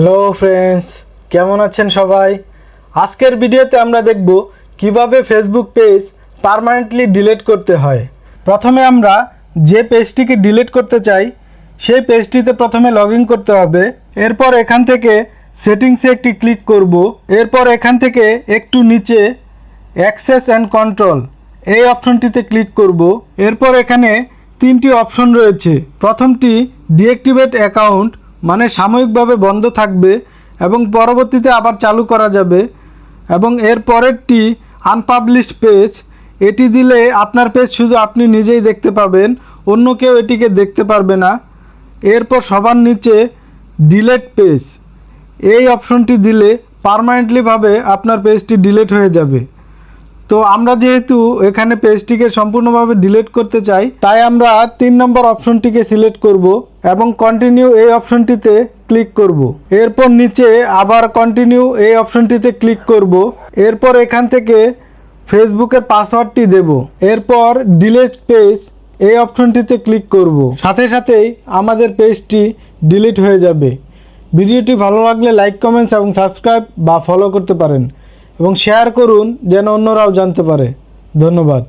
Hello friends, কেমন আছেন সবাই? আজকের ভিডিওতে আমরা দেখব কিভাবে ফেসবুক পেজ পার্মানেন্টলি ডিলিট করতে হয়। প্রথমে আমরা যে পেজটিকে ডিলিট করতে চাই সেই পেজটিতে প্রথমে লগ ইন করতে হবে। এরপর এখান থেকে সেটিংসে একটি ক্লিক করব। এরপর এখান থেকে একটু নিচে অ্যাক্সেস অ্যান্ড কন্ট্রোল এই অপশনটিতে ক্লিক করব। এরপর এখানে তিনটি অপশন রয়েছে। প্রথমটি ডিঅ্যাক্টিভেট অ্যাকাউন্ট, মানে সাময়িকভাবে বন্ধ থাকবে এবং পরবর্তীতে আবার চালু করা যাবে। এবং এর পরেরটি আনপাবলিশড পেজ, এটি দিলে আপনার পেজ শুধু আপনি নিজেই দেখতে পাবেন, অন্য কেউ এটিকে দেখতে পারবে না। এরপর সবার নিচে ডিলিট পেজ, এই অপশনটি দিলে পার্মানেন্টলিভাবে আপনার পেজটি ডিলিট হয়ে যাবে। তো আমরা যেহেতু এখানে পেজটিকে সম্পূর্ণভাবে ডিলিট করতে চাই, তাই আমরা 3 নম্বর অপশনটিকে সিলেক্ট করব এবং কন্টিনিউ এই অপশনটিতে ক্লিক করব। এরপর নিচে আবার কন্টিনিউ এই অপশনটিতে ক্লিক করব। এরপর এখান থেকে ফেসবুকের পাসওয়ার্ডটি দেব। এরপর ডিলিট পেজ এই অপশনটিতে ক্লিক করব। সাথে সাথেই আমাদের পেজটি ডিলিট হয়ে যাবে। ভিডিওটি ভালো লাগলে লাইক, কমেন্টস এবং সাবস্ক্রাইব বা ফলো করতে পারেন এবং শেয়ার করুন যেন অন্যরাও জানতে পারে। ধন্যবাদ।